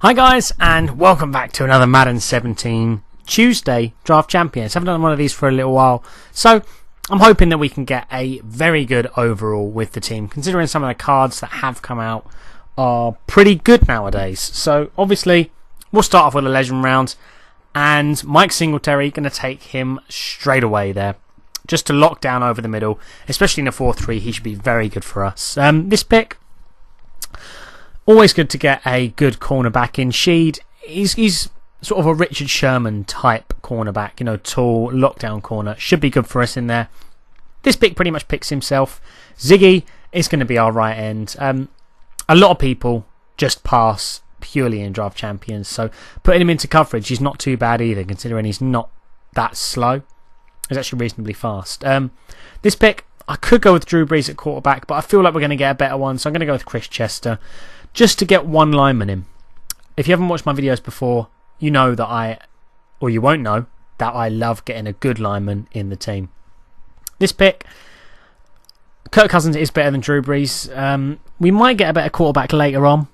Hi guys, and welcome back to another Madden 17 Tuesday Draft Champions. Haven't done one of these for a little while, so I'm hoping that we can get a very good overall with the team, considering some of the cards that have come out are pretty good nowadays. So obviously, we'll start off with a legend round, and Mike Singletary, going to take him straight away there, just to lock down over the middle, especially in a 4-3. He should be very good for us. This pick, always good to get a good cornerback in. Sheed, he's sort of a Richard Sherman type cornerback, you know, tall, lockdown corner. Should be good for us in there. This pick pretty much picks himself. Ziggy is going to be our right end. A lot of people just pass purely in Draft Champions, so putting him into coverage, he's not too bad either, considering he's not that slow. He's actually reasonably fast. This pick, I could go with Drew Brees at quarterback, but I feel like we're going to get a better one, so I'm going to go with Chris Chester, just to get one lineman in. If you haven't watched my videos before, you know that or you won't know, that I love getting a good lineman in the team. This pick, Kirk Cousins is better than Drew Brees. We might get a better quarterback later on.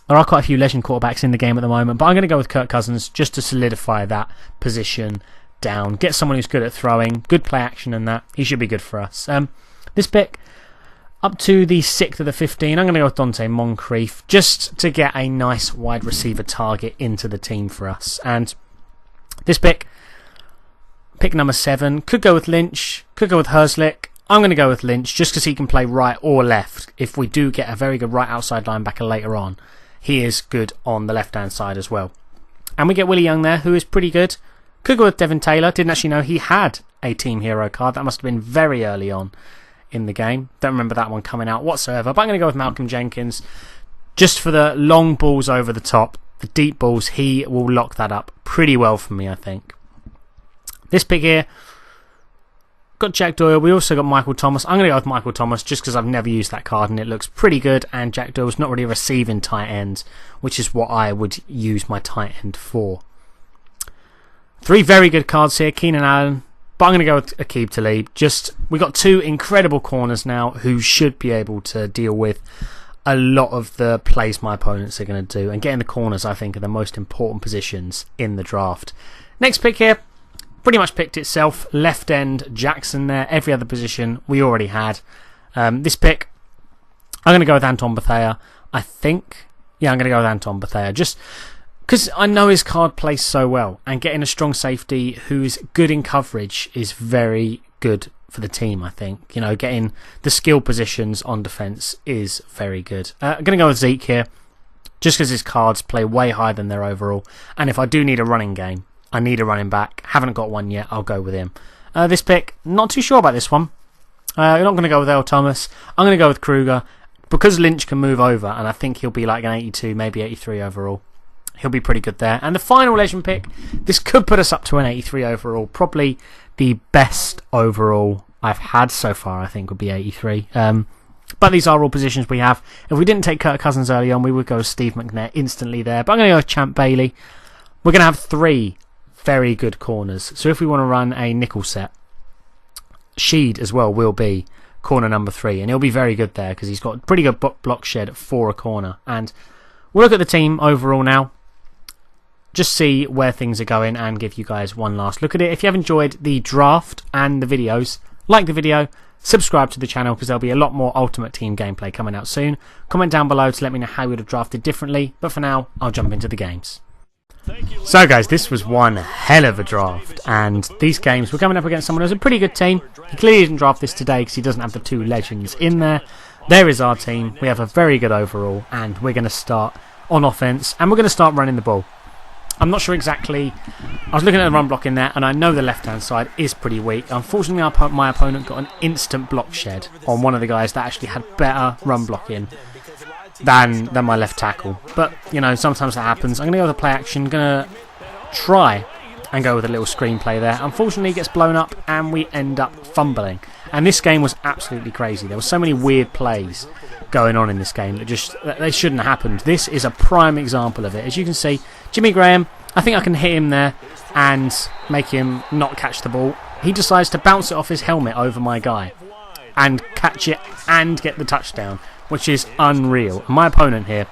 There are quite a few legend quarterbacks in the game at the moment, but I'm going to go with Kirk Cousins just to solidify that position down. Get someone who's good at throwing, good play action and that. He should be good for us. This pick, up to the 6th of the 15, I'm going to go with Dante Moncrief just to get a nice wide receiver target into the team for us. And this pick number 7, could go with Lynch, could go with Herzlich. I'm going to go with Lynch just because he can play right or left. If we do get a very good right outside linebacker later on, he is good on the left hand side as well. And we get Willie Young there, who is pretty good. Could go with Devin Taylor. Didn't actually know he had a team hero card. That must have been very early on in the game. Don't remember that one coming out whatsoever. But I'm going to go with Malcolm Jenkins just for the long balls over the top. The deep balls, he will lock that up pretty well for me, I think. This pick here, got Jack Doyle. We also got Michael Thomas. I'm going to go with Michael Thomas just because I've never used that card and it looks pretty good. And Jack Doyle's not really a receiving tight end, which is what I would use my tight end for. 3 very good cards here. Keenan Allen. But I'm going to go with Aqib Talib. We got 2 incredible corners now who should be able to deal with a lot of the plays my opponents are going to do. And getting the corners, I think, are the most important positions in the draft. Next pick here, pretty much picked itself. Left end, Jackson there. Every other position we already had. This pick, I'm going to go with Anton Bethea. I think, yeah, I'm going to go with Anton Bethea. Just because I know his card plays so well, and getting a strong safety who's good in coverage is very good for the team, I think. You know, getting the skill positions on defence is very good. I'm going to go with Zeke here, just because his cards play way higher than their overall. And if I do need a running game, I need a running back. Haven't got one yet, I'll go with him. This pick, not too sure about this one. I'm not going to go with Earl Thomas. I'm going to go with Kruger, because Lynch can move over, and I think he'll be like an 82, maybe 83 overall. He'll be pretty good there. And the final legend pick, this could put us up to an 83 overall. Probably the best overall I've had so far, I think, would be 83. But these are all positions we have. If we didn't take Kirk Cousins early on, we would go with Steve McNair instantly there. But I'm going to go with Champ Bailey. We're going to have 3 very good corners. So if we want to run a nickel set, Sheed as well will be corner number 3. And he'll be very good there because he's got pretty good block shed for a corner. And we'll look at the team overall now. Just see where things are going and give you guys one last look at it. If you have enjoyed the draft and the videos, like the video, subscribe to the channel because there'll be a lot more Ultimate Team gameplay coming out soon. Comment down below to let me know how you would have drafted differently. But for now, I'll jump into the games. So guys, this was one hell of a draft, and these games we're coming up against someone who's a pretty good team. He clearly didn't draft this today because he doesn't have the 2 legends in there. There is our team. We have a very good overall, and we're going to start on offense, and we're going to start running the ball. I'm not sure exactly. I was looking at the run block in there, and I know the left-hand side is pretty weak. Unfortunately, my opponent got an instant block shed on one of the guys that actually had better run blocking than my left tackle. But, you know, sometimes that happens. I'm going to go with a play action. Going to try and go with a little screenplay there. Unfortunately, it gets blown up, and we end up fumbling. And this game was absolutely crazy. There were so many weird plays going on in this game that they shouldn't have happened. This is a prime example of it. As you can see, Jimmy Graham, I think I can hit him there and make him not catch the ball. He decides to bounce it off his helmet over my guy and catch it and get the touchdown, which is unreal. And my opponent here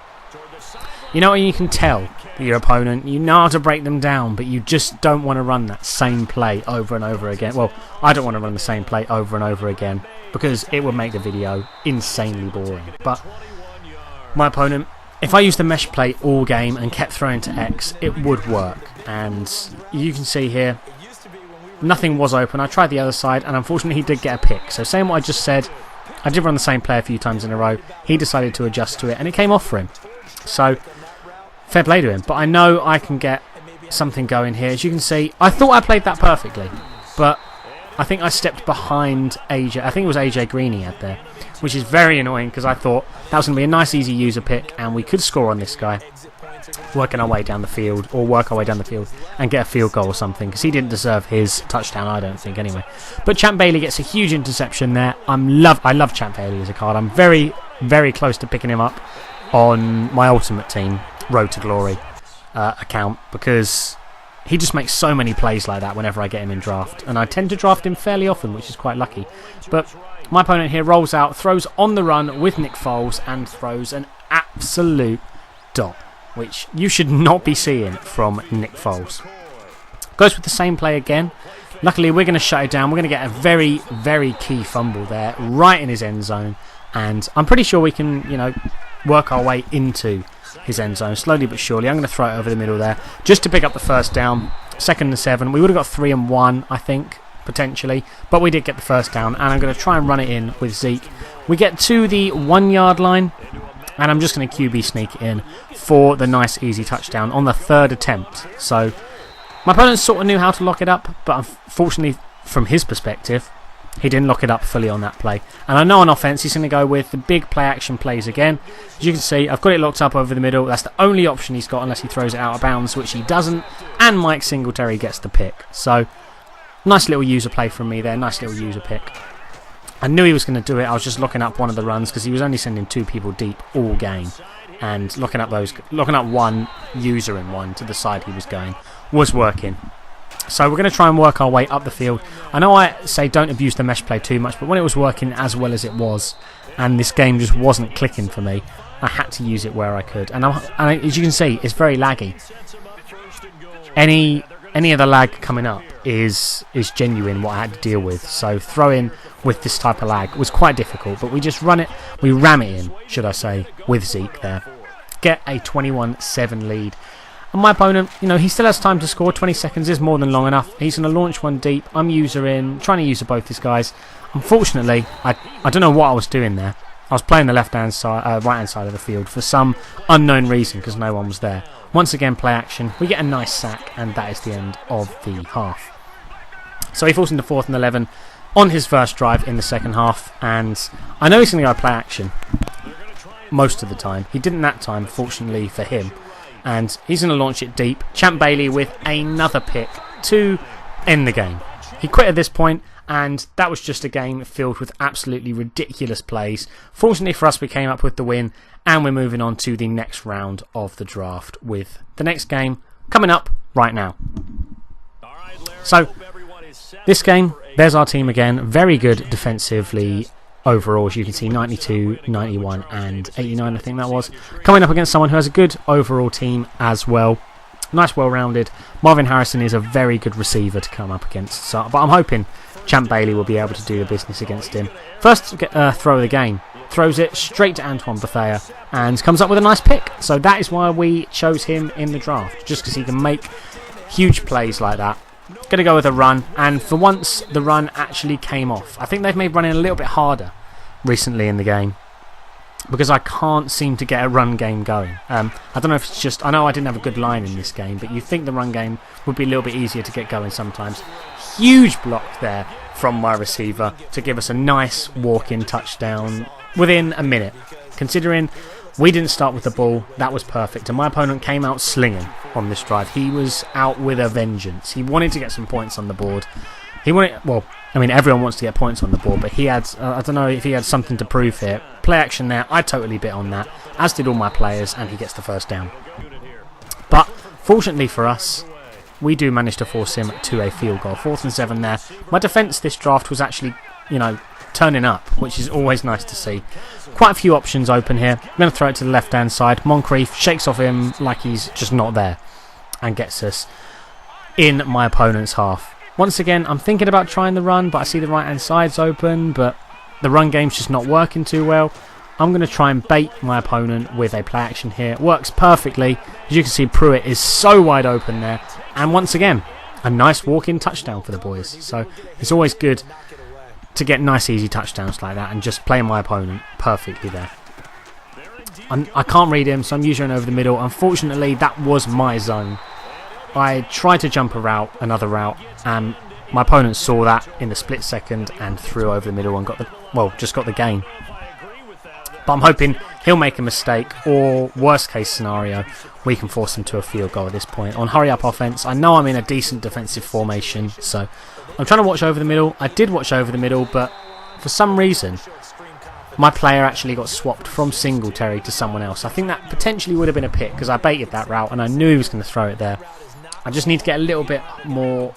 You know, you can tell that your opponent, you know how to break them down, but you just don't want to run that same play over and over again. Well, I don't want to run the same play over and over again because it would make the video insanely boring. But my opponent, if I used the mesh play all game and kept throwing to X, it would work. And you can see here, nothing was open. I tried the other side, and unfortunately he did get a pick. So saying what I just said, I did run the same play a few times in a row. He decided to adjust to it, and it came off for him. So fair play to him. But I know I can get something going here. As you can see, I thought I played that perfectly, but I think I stepped behind AJ. I think it was AJ Green he had there, which is very annoying because I thought that was going to be a nice easy user pick and we could score on this guy, working our way down the field, or work our way down the field and get a field goal or something, because he didn't deserve his touchdown, I don't think, anyway. But Champ Bailey gets a huge interception there. I love Champ Bailey as a card. I'm very, very close to picking him up on my Ultimate Team Road to Glory account, because he just makes so many plays like that whenever I get him in draft, and I tend to draft him fairly often, which is quite lucky. But my opponent here rolls out, throws on the run with Nick Foles, and throws an absolute dot, which you should not be seeing from Nick Foles. Goes with the same play again. Luckily, we're going to shut it down. We're going to get a very, very key fumble there, right in his end zone, and I'm pretty sure we can, you know, work our way into his end zone slowly but surely. I'm going to throw it over the middle there just to pick up the first down. 2nd and 7. We would have got 3 and 1, I think, potentially, but we did get the first down, and I'm going to try and run it in with Zeke. We get to the 1 yard line, and I'm just going to QB sneak it in for the nice easy touchdown on the 3rd attempt. So my opponent sort of knew how to lock it up, but unfortunately from his perspective, he didn't lock it up fully on that play. And I know on offense he's going to go with the big play action plays again. As you can see, I've got it locked up over the middle. That's the only option he's got unless he throws it out of bounds, which he doesn't. And Mike Singletary gets the pick. So nice little user play from me there. Nice little user pick. I knew he was going to do it. I was just locking up one of the runs because he was only sending 2 people deep all game. And locking up one user in one to the side he was going was working. So we're going to try and work our way up the field. I know I say don't abuse the mesh play too much, but when it was working as well as it was, and this game just wasn't clicking for me, I had to use it where I could. And as you can see, it's very laggy. Any of the lag coming up is genuine, what I had to deal with. So throwing with this type of lag was quite difficult, but we just ram it in, should I say, with Zeke there. Get a 21-7 lead. And my opponent, you know, he still has time to score. 20 seconds is more than long enough. He's going to launch one deep. I'm user in, trying to user both these guys. Unfortunately, I don't know what I was doing there. I was playing the right-hand side of the field for some unknown reason because no one was there. Once again, play action. We get a nice sack, and that is the end of the half. So he falls into 4th and 11 on his first drive in the second half, and I know he's going to go play action most of the time. He didn't that time, fortunately for him. And he's going to launch it deep. Champ Bailey with another pick to end the game. He quit at this point, and that was just a game filled with absolutely ridiculous plays. Fortunately for us, we came up with the win, and we're moving on to the next round of the draft with the next game coming up right now. So, this game, there's our team again. Very good defensively. Overall, as you can see, 92, 91 and 89 I think that was. Coming up against someone who has a good overall team as well. Nice, well-rounded. Marvin Harrison is a very good receiver to come up against. So, but I'm hoping Champ Bailey will be able to do the business against him. First throw of the game. Throws it straight to Antoine Bethea and comes up with a nice pick. So that is why we chose him in the draft. Just because he can make huge plays like that. Going to go with a run, and for once the run actually came off. I think they've made running a little bit harder recently in the game because I can't seem to get a run game going. I don't know if it's just, I know I didn't have a good line in this game, but you'd think the run game would be a little bit easier to get going sometimes. Huge block there from my receiver to give us a nice walk-in touchdown within a minute. Considering we didn't start with the ball, that was perfect, and my opponent came out slinging on this drive. He was out with a vengeance. He wanted to get some points on the board. He wanted, well, I mean, everyone wants to get points on the board, but he had, I don't know if he had something to prove here. Play action there, I totally bit on that, as did all my players, and he gets the first down. But fortunately for us, we do manage to force him to a field goal. 4th and 7 there. My defence this draft was actually, you know, turning up, which is always nice to see. Quite a few options open here. I'm going to throw it to the left-hand side. Moncrief shakes off him like he's just not there and gets us in my opponent's half. Once again, I'm thinking about trying the run, but I see the right-hand side's open, but the run game's just not working too well. I'm going to try and bait my opponent with a play action here. It works perfectly. As you can see, Pruitt is so wide open there. And once again, a nice walk-in touchdown for the boys. So it's always good to get nice easy touchdowns like that and just play my opponent perfectly there. I can't read him, so I'm using over the middle. Unfortunately, that was my zone. I tried to jump another route, and my opponent saw that in the split second and threw over the middle and just got the gain. But I'm hoping he'll make a mistake, or worst case scenario, we can force him to a field goal at this point. On hurry up offense, I know I'm in a decent defensive formation, so I'm trying to watch over the middle. I did watch over the middle, but for some reason, my player actually got swapped from Singletary to someone else. I think that potentially would have been a pick because I baited that route and I knew he was going to throw it there. I just need to get a little bit more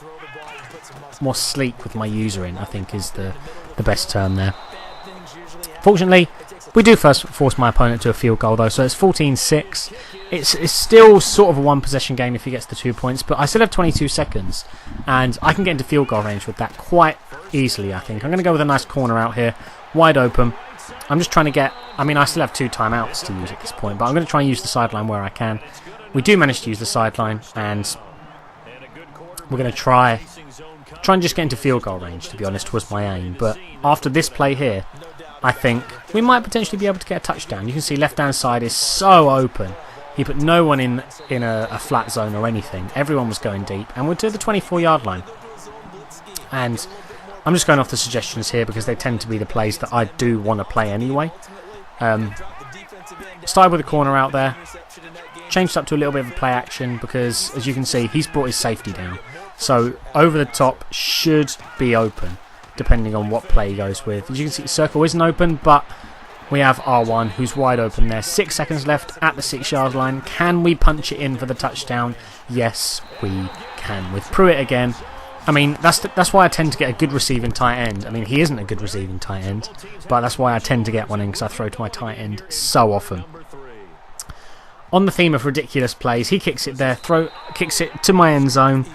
sleek with my user in, I think is the best term there. Fortunately, we do first force my opponent to a field goal though, so it's 14-6. It's still sort of a one possession game if he gets the 2 points, but I still have 22 seconds and I can get into field goal range with that quite easily, I think. I'm going to go with a nice corner out here, wide open. I'm just trying to get, I still have 2 timeouts to use at this point, but I'm going to try and use the sideline where I can. We do manage to use the sideline, and we're going to try and just get into field goal range, to be honest, was my aim. But after this play here, I think we might potentially be able to get a touchdown. You can see left-hand side is so open. He put no one in a flat zone or anything. Everyone was going deep, and we're to the 24-yard line. And I'm just going off the suggestions here because they tend to be the plays that I do want to play anyway. Started with a corner out there. Changed up to a little bit of a play action because, as you can see, he's brought his safety down. So over the top should be open, depending on what play he goes with. As you can see, the circle isn't open, but we have R1 who's wide open there. 6 seconds left at the 6-yard line. Can we punch it in for the touchdown? Yes, we can. With Pruitt again. That's why I tend to get a good receiving tight end. He isn't a good receiving tight end, but that's why I tend to get one in because I throw to my tight end so often. On the theme of ridiculous plays, he kicks it there, kicks it to my end zone,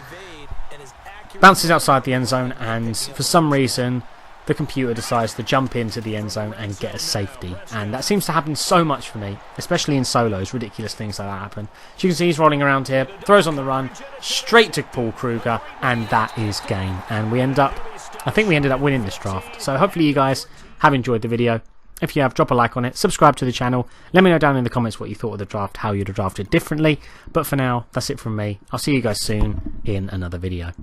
bounces outside the end zone, and for some reason the computer decides to jump into the end zone and get a safety. And that seems to happen so much for me, especially in solos. Ridiculous things like that happen. As you can see, he's rolling around here, throws on the run, straight to Paul Kruger, and that is game. And I think we ended up winning this draft. So hopefully you guys have enjoyed the video. If you have, drop a like on it, subscribe to the channel, let me know down in the comments what you thought of the draft, how you'd have drafted differently. But for now, that's it from me. I'll see you guys soon in another video.